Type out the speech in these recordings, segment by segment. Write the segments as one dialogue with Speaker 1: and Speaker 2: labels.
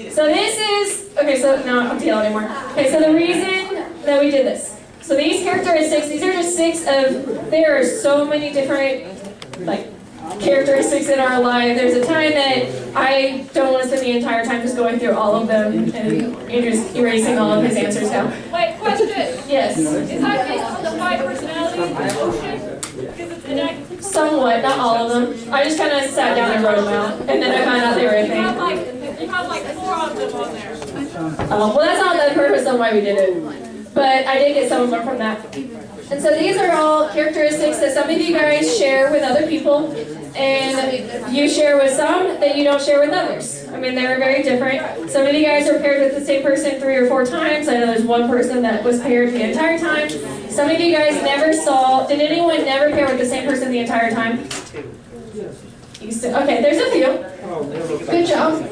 Speaker 1: So this is, okay, so no, I don't have to yell anymore. Okay, so the reason that we did this. So these characteristics, these are just 6 of, there are so many different, like, characteristics in our life. There's a time that I don't want to spend the entire time just going through all of them, and Andrew's erasing all of his answers now.
Speaker 2: Wait, question.
Speaker 1: Yes.
Speaker 2: Is that based on the 5 personalities emotion?
Speaker 1: Somewhat, not all of them. I just kind of sat down and wrote them out, and then I found out they were a thing.
Speaker 2: You have like 4 of them on there.
Speaker 1: Well, that's not the purpose of why we did it, but I did get some of them from that. And so these are all characteristics that some of you guys share with other people, and you share with some that you don't share with others. I mean, they're very different. Some of you guys are paired with the same person 3 or 4 times. I know there's one person that was paired the entire time. Some of you guys never saw, did anyone never pair with the same person the entire time? Okay, there's a few. Good job.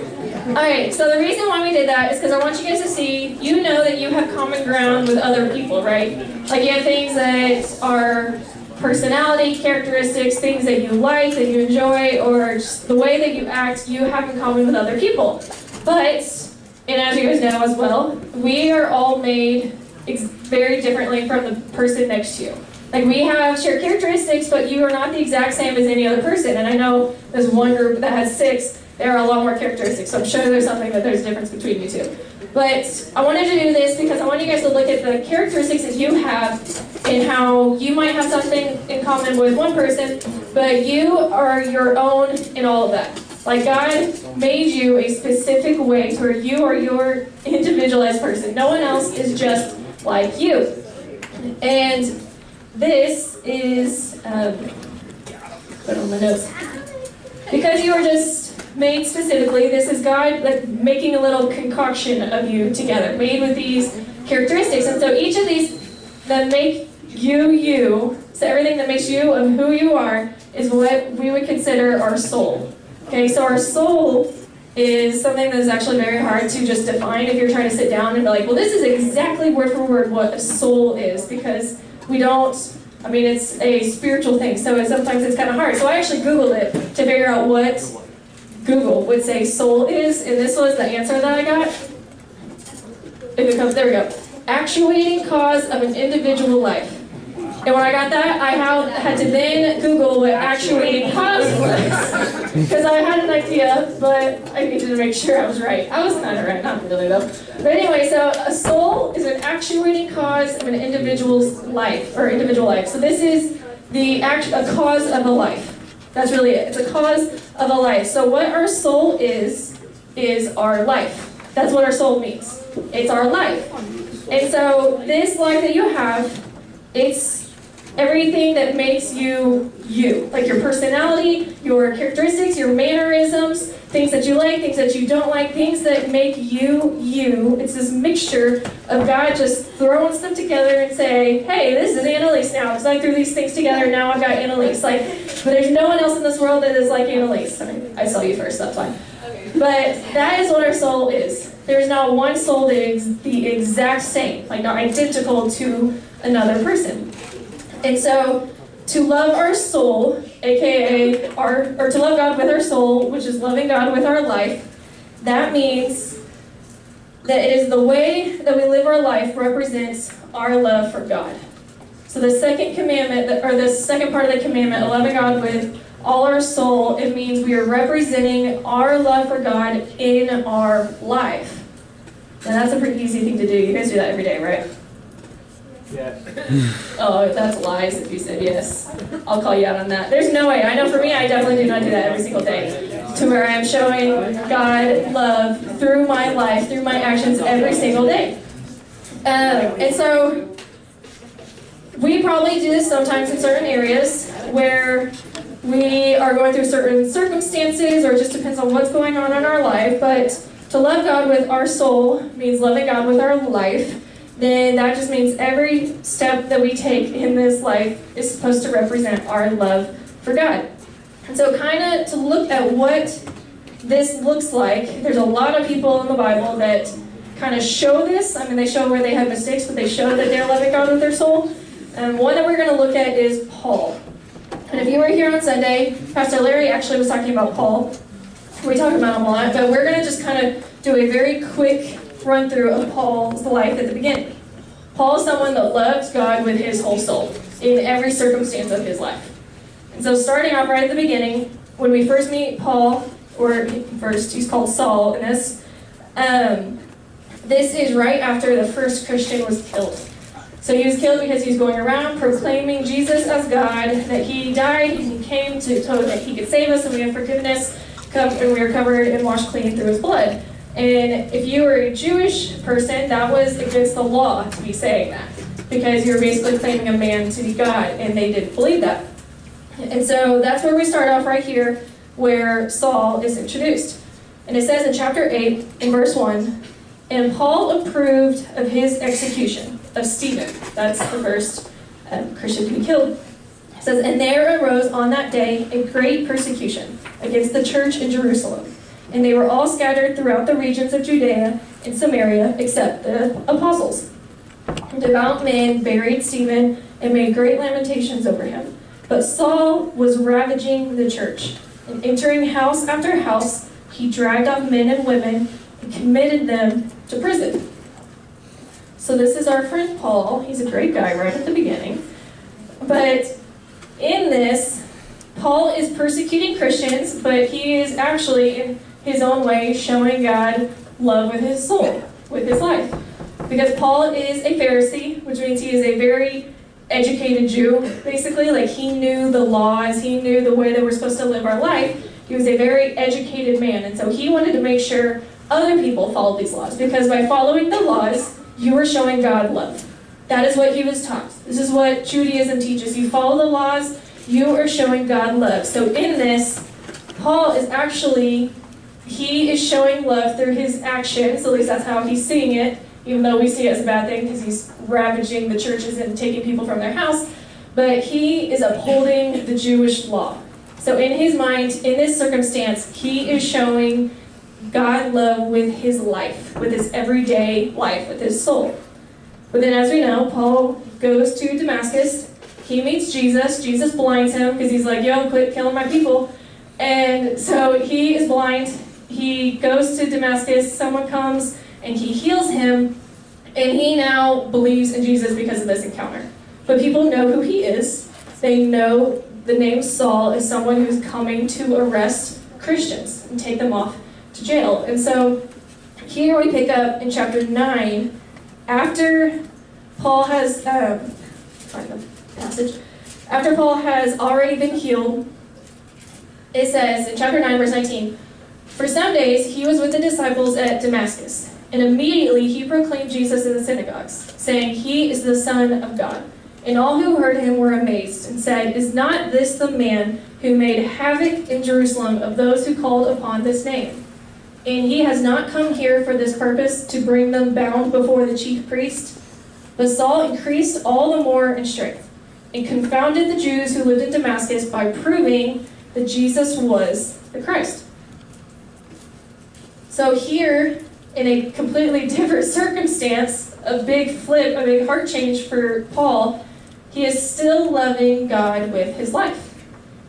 Speaker 1: Alright, so the reason why we did that is because I want you guys to see, you know that you have common ground with other people, right? Like you have things that are personality characteristics, things that you like, that you enjoy, or just the way that you act, you have in common with other people. But, and as you guys know as well, we are all made very differently from the person next to you. Like we have shared characteristics, but you are not the exact same as any other person. And I know there's one group that has 6, there are a lot more characteristics, so I'm sure there's something that there's a difference between you two. But I wanted to do this because I want you guys to look at the characteristics that you have and how you might have something in common with one person, but you are your own in all of that. Like God made you a specific way to where you are your individualized person. No one else is just like you. And this is, put on my notes. Because you are just made specifically, this is God like making a little concoction of you together, made with these characteristics. And so each of these that make you, you, so everything that makes you of who you are is what we would consider our soul. Okay, so our soul is something that is actually very hard to just define if you're trying to sit down and be like, well, this is exactly word for word what a soul is, because we don't, I mean, it's a spiritual thing, so sometimes it's kind of hard. So I actually Googled it to figure out what Google would say soul is, and this was the answer that I got. If it comes, there we go. Actuating cause of an individual life. And when I got that, I had to then Google what actuating cause was, because I had an idea, but I needed to make sure I was right. I was kind of right, not really though. But anyway, so a soul is an actuating cause of an individual's life, or individual life. So this is a cause of a life. That's really it. It's a cause of a life. So what our soul is our life. That's what our soul means. It's our life. And so this life that you have, it's everything that makes you, you. Like your personality, your characteristics, your mannerisms, things that you like, things that you don't like, things that make you, you. It's this mixture of God just throwing stuff together and say, hey, this is Annalise now, because I threw these things together, now I've got Annalise. Like, but there's no one else in this world that is like Annalise. I mean, I saw you first, that's fine. But that is what our soul is. There's not one soul that is the exact same, like not identical to another person. And so, to love our soul, aka or to love God with our soul, which is loving God with our life, that means that it is the way that we live our life represents our love for God. So the second commandment, or the second part of the commandment, loving God with all our soul, it means we are representing our love for God in our life. And that's a pretty easy thing to do. You guys do that every day, right?
Speaker 3: Yeah.
Speaker 1: Oh, that's lies if you said yes. I'll call you out on that. There's no way. I know for me, I definitely do not do that every single day. To where I am showing God love through my life, through my actions every single day. And so, we probably do this sometimes in certain areas where we are going through certain circumstances, or it just depends on what's going on in our life. But to love God with our soul means loving God with our life. Then that just means every step that we take in this life is supposed to represent our love for God. And so kind of to look at what this looks like, there's a lot of people in the Bible that kind of show this. I mean, they show where they have mistakes, but they show that they're loving God with their soul. And one that we're going to look at is Paul. And if you were here on Sunday, Pastor Larry actually was talking about Paul. We talk about him a lot, but we're going to just kind of do a very quick run through of Paul's life at the beginning. Paul is someone that loved God with his whole soul in every circumstance of his life. And so starting off right at the beginning, when we first meet Paul, or first he's called Saul in this, this is right after the first Christian was killed. So he was killed because he was going around proclaiming Jesus as God, that he died and he came so that he could save us and we have forgiveness, and we are covered and washed clean through his blood. And if you were a Jewish person, that was against the law to be saying that, because you were basically claiming a man to be God, and they didn't believe that. And so that's where we start off right here, where Saul is introduced. And it says in chapter 8, in verse 1, "And Paul approved of his execution," of Stephen. That's the first Christian to be killed. It says, "And there arose on that day a great persecution against the church in Jerusalem. And they were all scattered throughout the regions of Judea and Samaria, except the apostles. Devout men buried Stephen and made great lamentations over him. But Saul was ravaging the church, and entering house after house, he dragged off men and women and committed them to prison." So this is our friend Paul. He's a great guy right at the beginning. But in this, Paul is persecuting Christians, but he is actually, in his own way, showing God love with his soul, with his life. Because Paul is a Pharisee, which means he is a very educated Jew, basically. Like, he knew the laws, he knew the way that we're supposed to live our life. He was a very educated man, and so he wanted to make sure other people followed these laws, because by following the laws, you were showing God love. That is what he was taught. This is what Judaism teaches. You follow the laws, you are showing God love. So in this, Paul is actually, he is showing love through his actions, at least that's how he's seeing it, even though we see it as a bad thing because he's ravaging the churches and taking people from their house. But he is upholding the Jewish law. So in his mind, in this circumstance, he is showing God love with his life, with his everyday life, with his soul. But then, as we know, Paul goes to Damascus. He meets Jesus. Jesus blinds him because he's like, "Yo, quit killing my people." And so he is blind. He goes to Damascus. Someone comes and he heals him. And he now believes in Jesus because of this encounter. But people know who he is. They know the name Saul is someone who's coming to arrest Christians and take them off to jail. And so here we pick up in chapter 9, after Paul has, find the passage, after Paul has already been healed, it says in chapter 9, verse 19, "For some days he was with the disciples at Damascus, and immediately he proclaimed Jesus in the synagogues, saying, 'He is the Son of God.' And all who heard him were amazed, and said, 'Is not this the man who made havoc in Jerusalem of those who called upon this name? And he has not come here for this purpose, to bring them bound before the chief priest.' But Saul increased all the more in strength, and confounded the Jews who lived in Damascus by proving that Jesus was the Christ." So here, in a completely different circumstance, a big flip, a big heart change for Paul, he is still loving God with his life.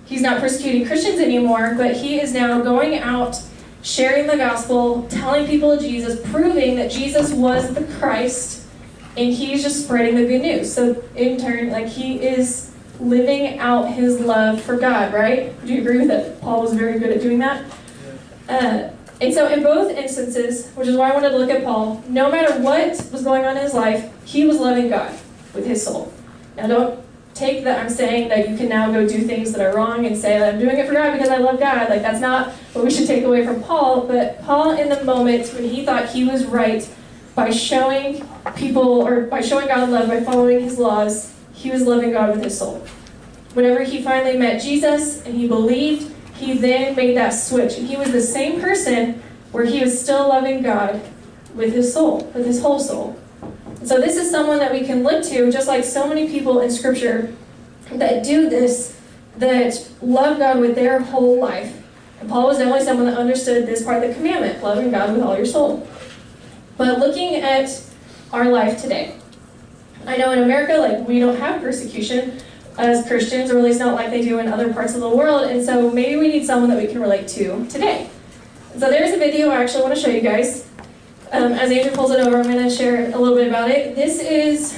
Speaker 1: He's not persecuting Christians anymore, but he is now going out, sharing the gospel, telling people of Jesus, proving that Jesus was the Christ, and he's just spreading the good news. So in turn, like, he is living out his love for God, right? Do you agree with that? Paul was very good at doing that? And so in both instances, which is why I wanted to look at Paul, no matter what was going on in his life, he was loving God with his soul. Now don't take that I'm saying that you can now go do things that are wrong and say, "I'm doing it for God because I love God." Like, that's not what we should take away from Paul. But Paul, in the moment when he thought he was right by showing people, or by showing God love, by following his laws, he was loving God with his soul. Whenever he finally met Jesus and he believed, he then made that switch. And he was the same person where he was still loving God with his soul, with his whole soul. So this is someone that we can look to, just like so many people in Scripture that do this, that love God with their whole life. And Paul was definitely someone that understood this part of the commandment, loving God with all your soul. But looking at our life today, I know in America, like, we don't have persecution as Christians, or at least not like they do in other parts of the world, and so maybe we need someone that we can relate to today. So there's a video I actually want to show you guys. As Andrew pulls it over, I'm going to share a little bit about it. This is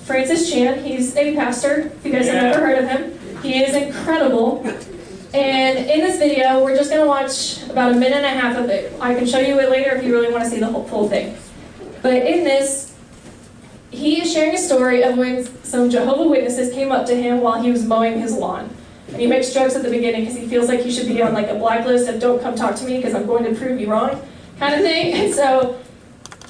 Speaker 1: Francis Chan. He's a pastor, if you guys have never heard of him. He is incredible. And in this video, we're just going to watch about 1.5 minutes of it. I can show you it later if you really want to see the whole full thing. But in this, he is sharing a story of when some Jehovah's Witnesses came up to him while he was mowing his lawn. And he makes jokes at the beginning because he feels like he should be on like a blacklist of don't come talk to me because I'm going to prove you wrong kind of thing. And so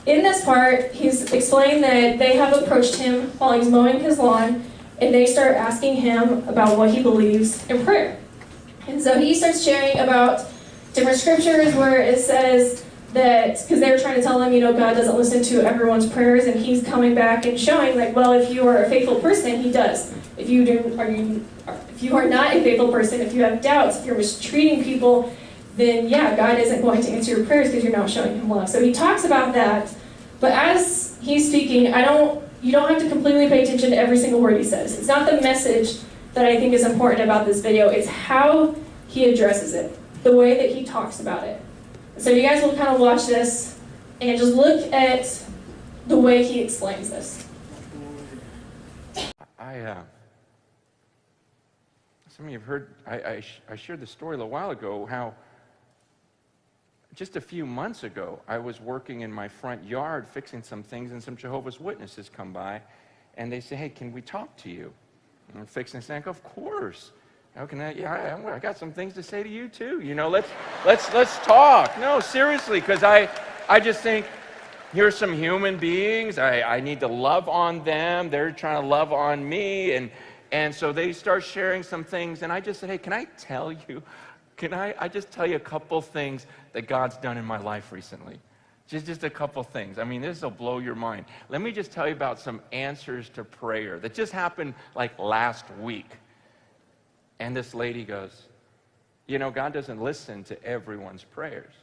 Speaker 1: in this part, he's explained that they have approached him while he's mowing his lawn and they start asking him about what he believes in prayer. And so he starts sharing about different scriptures where it says that, because they were trying to tell him, God doesn't listen to everyone's prayers, and he's coming back and showing, like, well, if you are a faithful person, he does. If you are not a faithful person, if you have doubts, if you're mistreating people, then yeah, God isn't going to answer your prayers because you're not showing him love. So he talks about that, but as he's speaking, you don't have to completely pay attention to every single word he says. It's not the message that I think is important about this video, it's how he addresses it, the way that he talks about it. So you guys will kind of watch this and just look at the way he explains this.
Speaker 4: Some of you have heard, I shared the story a little while ago, how just a few months ago, I was working in my front yard fixing some things, and some Jehovah's Witnesses come by, and they say, hey, can we talk to you? And I'm fixing this, and I go, of course. How can I? Yeah, I got some things to say to you too. Let's talk. No, seriously, because I just think here's some human beings. I need to love on them. They're trying to love on me, and so they start sharing some things, and I just said, hey, can I tell you? Can I just tell you a couple things that God's done in my life recently? Just a couple things. I mean, this will blow your mind. Let me just tell you about some answers to prayer that just happened like last week. And this lady goes, God doesn't listen to everyone's prayers.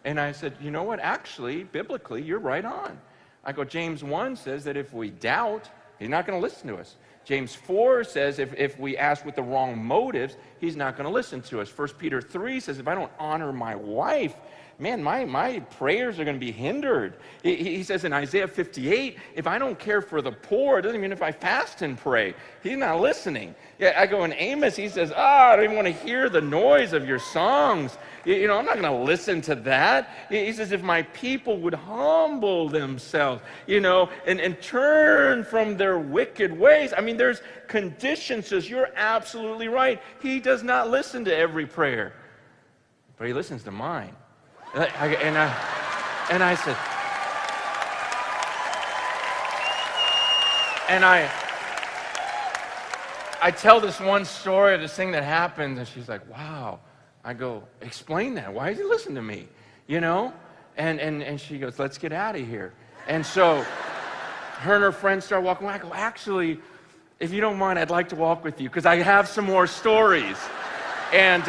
Speaker 4: And I said, you know what? Actually, biblically, you're right on. I go, James 1 says that if we doubt, he's not going to listen to us. James 4 says if we ask with the wrong motives, he's not going to listen to us. 1 Peter 3 says if I don't honor my wife, man, my prayers are going to be hindered. He says in Isaiah 58, if I don't care for the poor, it doesn't mean if I fast and pray. He's not listening. Yeah, I go in Amos, he says, I don't even want to hear the noise of your songs. I'm not going to listen to that. He says, if my people would humble themselves, and turn from their wicked ways. I mean, there's conditions. Says, you're absolutely right. He does not listen to every prayer, but he listens to mine. And I said, and I tell this one story of this thing that happened, and she's like, wow. I go, explain that. Why does he listen to me? And she goes, let's get out of here. And so her and her friends start walking away. I go, actually, if you don't mind, I'd like to walk with you because I have some more stories. And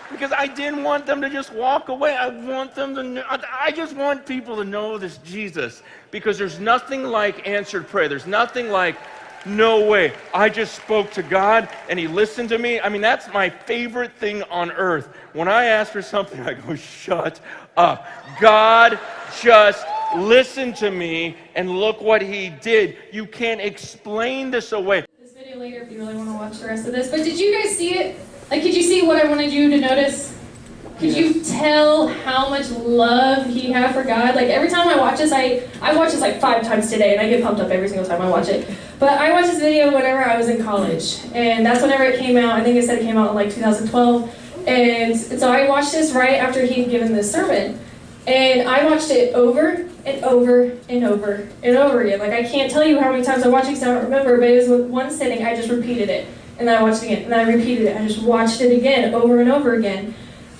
Speaker 4: because I didn't want them to just walk away. I want them to know, I just want people to know this Jesus, because there's nothing like answered prayer. There's nothing like, no way, I just spoke to God and he listened to me. I mean, that's my favorite thing on earth. When I ask for something, I go, shut up. God just listened to me and look what he did. You can't explain this away.
Speaker 1: This video later if you really want to watch the rest of this. But did you guys see it? Could you see what I wanted you to notice? Could you tell how much love he had for God? Every time I watch this, I watch this 5 times today, and I get pumped up every single time I watch it. But I watched this video whenever I was in college, and that's whenever it came out. I think it said it came out in 2012. And so I watched this right after he had given this sermon. And I watched it over and over and over and over again. I can't tell you how many times I watched it because I don't remember, but it was with one sitting, I just repeated it. And then I watched it again, and then I repeated it. I just watched it again, over and over again.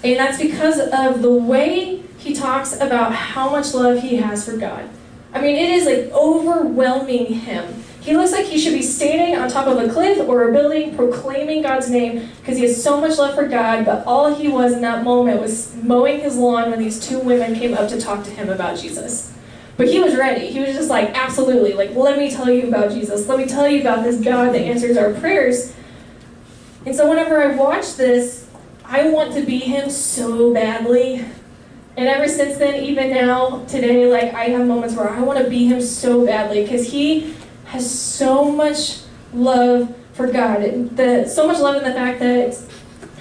Speaker 1: And that's because of the way he talks about how much love he has for God. I mean, it is overwhelming him. He looks like he should be standing on top of a cliff or a building proclaiming God's name because he has so much love for God, but all he was in that moment was mowing his lawn when these 2 women came up to talk to him about Jesus. But he was ready. He was just absolutely, let me tell you about Jesus. Let me tell you about this God that answers our prayers. And so whenever I watch this, I want to be him so badly. And ever since then, even now, today, like, I have moments where I want to be him so badly, because he has so much love for God. So much love in the fact that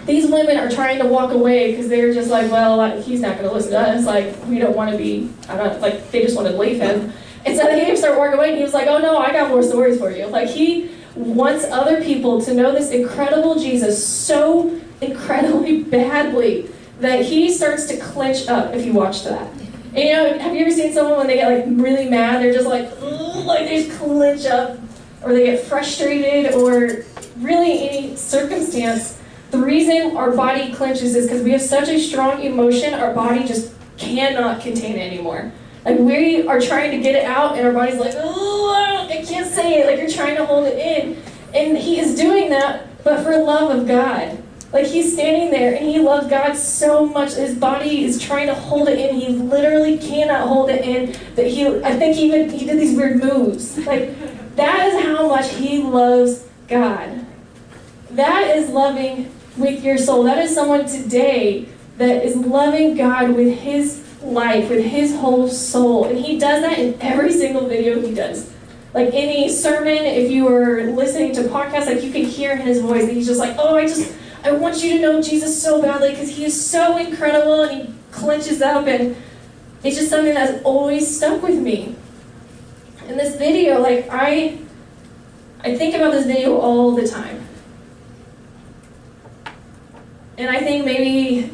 Speaker 1: these women are trying to walk away because they're just like, well, he's not going to listen to us. Like, we don't want to be, like, they just want to leave him. And so they start walking away, and he was like, oh no, I got more stories for you. Like, he wants other people to know this incredible Jesus so incredibly badly that he starts to clench up if you watch that. And, you know, have you ever seen someone when they get like really mad, they're just like they just clench up, or they get frustrated, or really any circumstance. The reason our body clenches is because we have such a strong emotion, our body just cannot contain it anymore. Like, we are trying to get it out, and our body's like, oh, I can't say it. Like, you're trying to hold it in. And he is doing that, but for love of God. Like, he's standing there, and he loves God so much. His body is trying to hold it in. He literally cannot hold it in. That I think he did these weird moves. Like, that is how much he loves God. That is loving with your soul. That is someone today that is loving God with his life, with his whole soul. And he does that in every single video he does. Like, any sermon, if you were listening to podcasts, like, you can hear in his voice that he's just like, oh, I want you to know Jesus so badly because he is so incredible, and he clenches up, and it's just something that's always stuck with me. And this video, like, I think about this video all the time. And I think maybe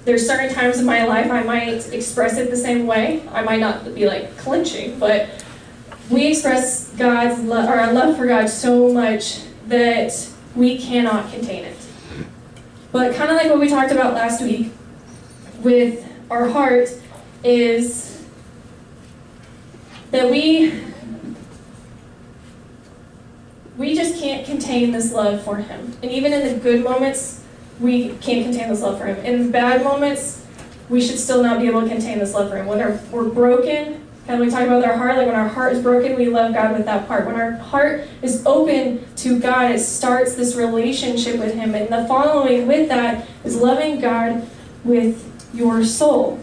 Speaker 1: there's certain times in my life I might express it the same way. I might not be like clenching, but we express God's love, or our love for God, so much that we cannot contain it. But kind of like what we talked about last week with our heart, is that we just can't contain this love for him. And even in the good moments, we can't contain this love for him. In bad moments, we should still not be able to contain this love for him. When we're broken, kind of we talk about our heart, like when our heart is broken, we love God with that part. When our heart is open to God, it starts this relationship with him. And the following with that is loving God with your soul.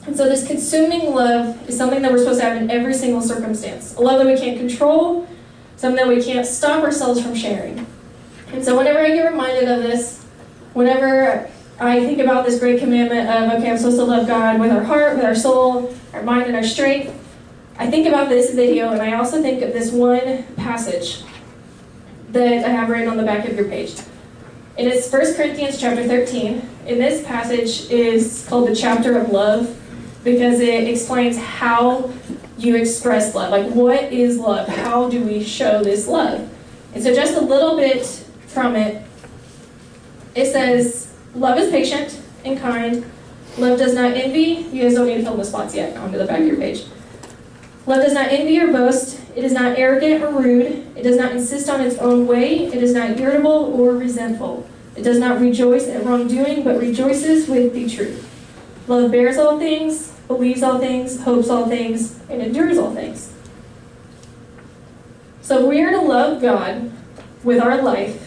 Speaker 1: And so this consuming love is something that we're supposed to have in every single circumstance. A love that we can't control, something that we can't stop ourselves from sharing. And so whenever I get reminded of this, whenever I think about this great commandment of, okay, I'm supposed to love God with our heart, with our soul, our mind, and our strength, I think about this video, and I also think of this one passage that I have written on the back of your page. And it's 1 Corinthians chapter 13. And this passage is called the chapter of love because it explains how you express love. Like, what is love? How do we show this love? And so just a little bit from it, it says, love is patient and kind. Love does not envy. You guys don't need to fill the spots yet onto the back of your page. Love does not envy or boast. It is not arrogant or rude. It does not insist on its own way. It is not irritable or resentful. It does not rejoice at wrongdoing, but rejoices with the truth. Love bears all things, believes all things, hopes all things, and endures all things. So we are to love God with our life.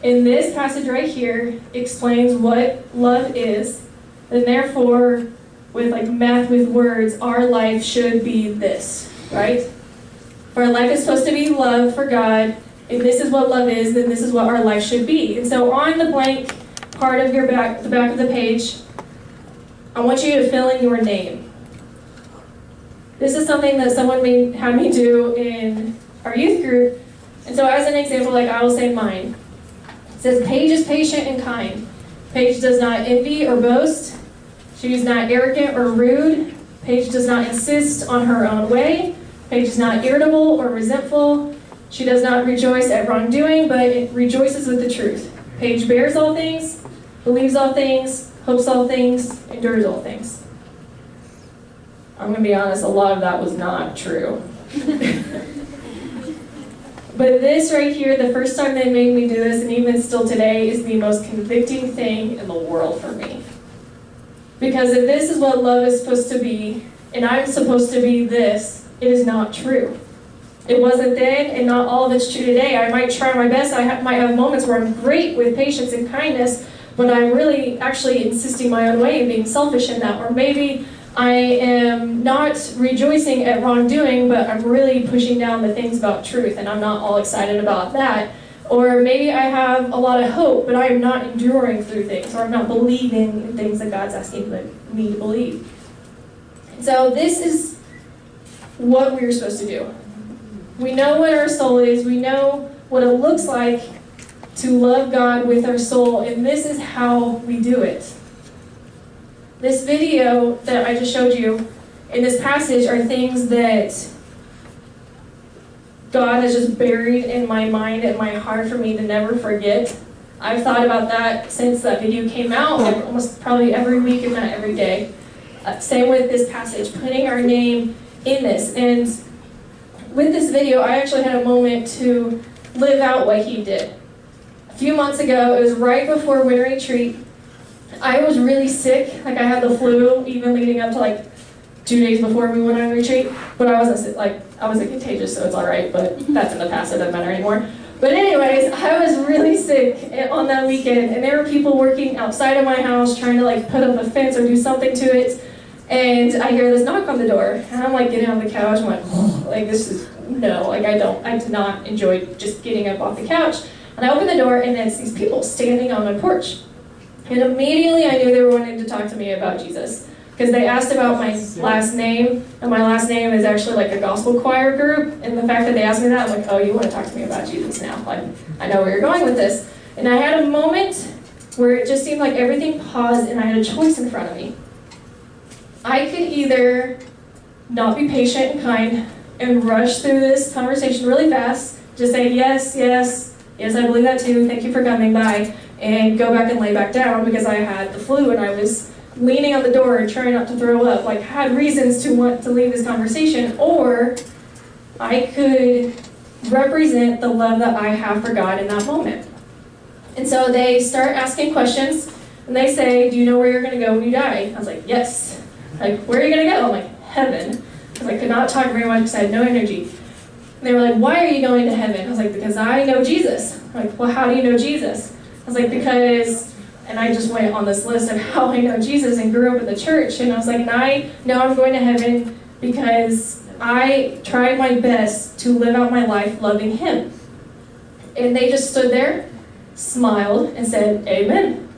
Speaker 1: And this passage right here explains what love is, and therefore, with like math with words, our life should be this, right? If our life is supposed to be love for God, if this is what love is, then this is what our life should be. And so on the blank part of your back, the back of the page, I want you to fill in your name. This is something that someone had me do in our youth group. And so as an example, like I will say mine. It says, Paige is patient and kind. Paige does not envy or boast. She is not arrogant or rude. Paige does not insist on her own way. Paige is not irritable or resentful. She does not rejoice at wrongdoing, but it rejoices with the truth. Paige bears all things, believes all things, hopes all things, endures all things. I'm going to be honest, a lot of that was not true. But this right here, the first time they made me do this, and even still today, is the most convicting thing in the world for me. Because if this is what love is supposed to be, and I'm supposed to be this, it is not true. It wasn't then, and not all of it's true today. I might try my best. Might have moments where I'm great with patience and kindness, but I'm really actually insisting my own way and being selfish in that. Or maybe I am not rejoicing at wrongdoing, but I'm really pushing down the things about truth, and I'm not all excited about that. Or maybe I have a lot of hope, but I am not enduring through things, or I'm not believing in things that God's asking me to believe. So this is what we're supposed to do. We know what our soul is. We know what it looks like to love God with our soul, and this is how we do it. This video that I just showed you in this passage are things that God has just buried in my mind and my heart for me to never forget. I've thought about that since that video came out, almost probably every week, if not every day. Same with this passage, putting our name in this. And with this video, I actually had a moment to live out what he did. A few months ago, it was right before winter retreat. I was really sick, like I had the flu, even leading up to like 2 days before we went on retreat. But I wasn't sick, I wasn't contagious, so it's all right. But that's in the past; it doesn't matter anymore. But anyways, I was really sick on that weekend, and there were people working outside of my house trying to like put up a fence or do something to it. And I hear this knock on the door, and I'm like getting on the couch. I'm like, oh, like this is no, like I did not enjoy just getting up off the couch. And I open the door, and it's these people standing on my porch. And immediately I knew they were wanting to talk to me about Jesus, because they asked about my last name, and my last name is actually like a gospel choir group. And the fact that they asked me that, I'm like, oh, you want to talk to me about Jesus now? Like, I know where you're going with this. And I had a moment where it just seemed like everything paused, and I had a choice in front of me. I could either not be patient and kind and rush through this conversation really fast, just say yes, yes, yes, I believe that too, thank you for coming, bye, and go back and lay back down because I had the flu and I was leaning on the door and trying not to throw up, like had reasons to want to leave this conversation. Or I could represent the love that I have for God in that moment. And so they start asking questions, and they say, do you know where you're going to go when you die? I was like, yes. Like, where are you going to go? I'm like, heaven. Because I could not talk very much because I had no energy. And they were like, why are you going to heaven? I was like, because I know Jesus. I'm like, well, how do you know Jesus? I was like, because, and I just went on this list of how I know Jesus and grew up in the church. And I was like, and I know I'm going to heaven because I tried my best to live out my life loving him. And they just stood there, smiled, and said, amen.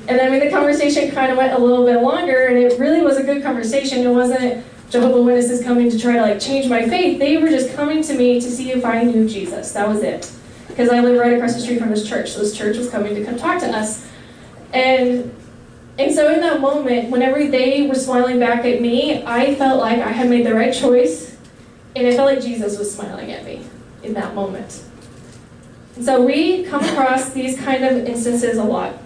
Speaker 1: And I mean, the conversation kind of went a little bit longer, and it really was a good conversation. It wasn't Jehovah's Witnesses coming to try to like change my faith. They were just coming to me to see if I knew Jesus. That was it. Because I live right across the street from this church, so this church was coming to come talk to us. And so in that moment, whenever they were smiling back at me, I felt like I had made the right choice, and it felt like Jesus was smiling at me in that moment. And so we come across these kind of instances a lot.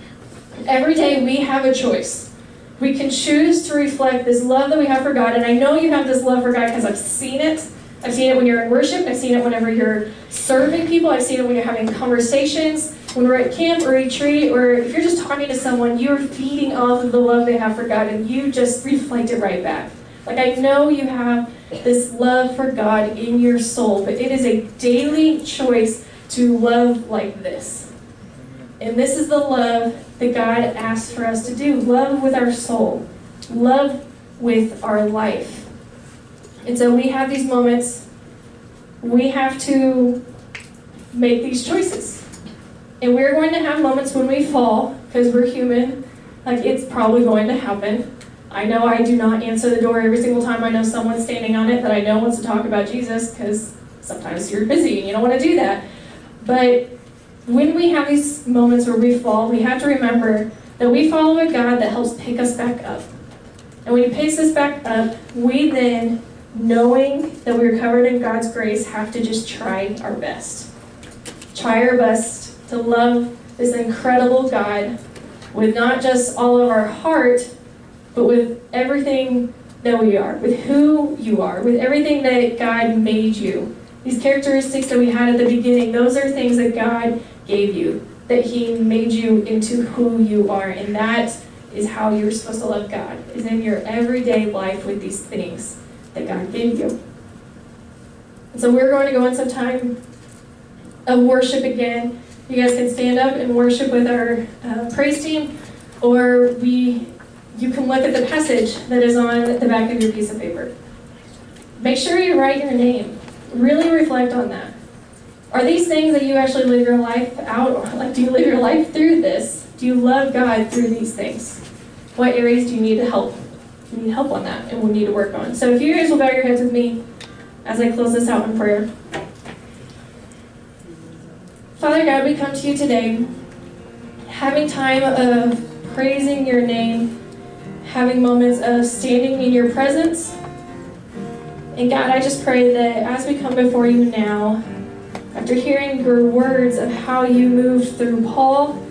Speaker 1: Every day we have a choice. We can choose to reflect this love that we have for God, and I know you have this love for God because I've seen it. I've seen it when you're in worship. I've seen it whenever you're serving people. I've seen it when you're having conversations, when we're at camp or retreat, or if you're just talking to someone, you're feeding off of the love they have for God, and you just reflect it right back. Like, I know you have this love for God in your soul, but it is a daily choice to love like this. And this is the love that God asks for us to do. Love with our soul. Love with our life. And so we have these moments. We have to make these choices. And we're going to have moments when we fall, because we're human. Like, it's probably going to happen. I know I do not answer the door every single time I know someone's standing on it that I know wants to talk about Jesus, because sometimes you're busy and you don't want to do that. But when we have these moments where we fall, we have to remember that we follow a God that helps pick us back up. And when he picks us back up, we then, knowing that we're covered in God's grace, have to just try our best. Try our best to love this incredible God with not just all of our heart, but with everything that we are, with who you are, with everything that God made you. These characteristics that we had at the beginning, those are things that God gave you, that he made you into who you are, and that is how you're supposed to love God, is in your everyday life with these things that God gave you. And so we're going to go in some time of worship again, You guys can stand up and worship with our praise team, or you can look at the passage that is on the back of your piece of paper. Make sure you write your name. Really reflect on that. Are these things that you actually live your life out? Like, do you live your life through this? Do you love God through these things? What areas do you need help? You need help on that, and we need to work on. So if you guys will bow your heads with me as I close this out in prayer. Father God, we come to you today, having time of praising your name, having moments of standing in your presence. And God, I just pray that as we come before you now, after hearing your words of how you moved through Paul,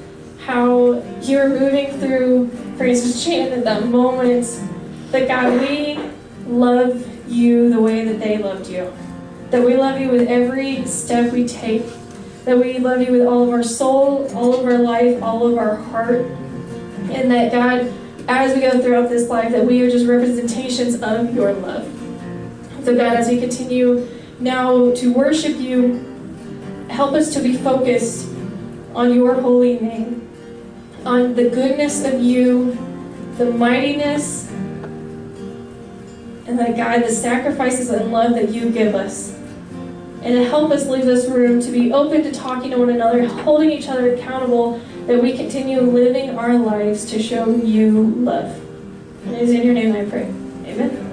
Speaker 1: how you're moving through Francis Chan at that moment, that God, we love you the way that they loved you. That we love you with every step we take. That we love you with all of our soul, all of our life, all of our heart. And that God, as we go throughout this life, that we are just representations of your love. So God, as we continue now to worship you, help us to be focused on your holy name, on the goodness of you, the mightiness, and that God, the sacrifices and love that you give us. And to help us leave this room to be open to talking to one another, holding each other accountable, that we continue living our lives to show you love. And it is in your name I pray. Amen.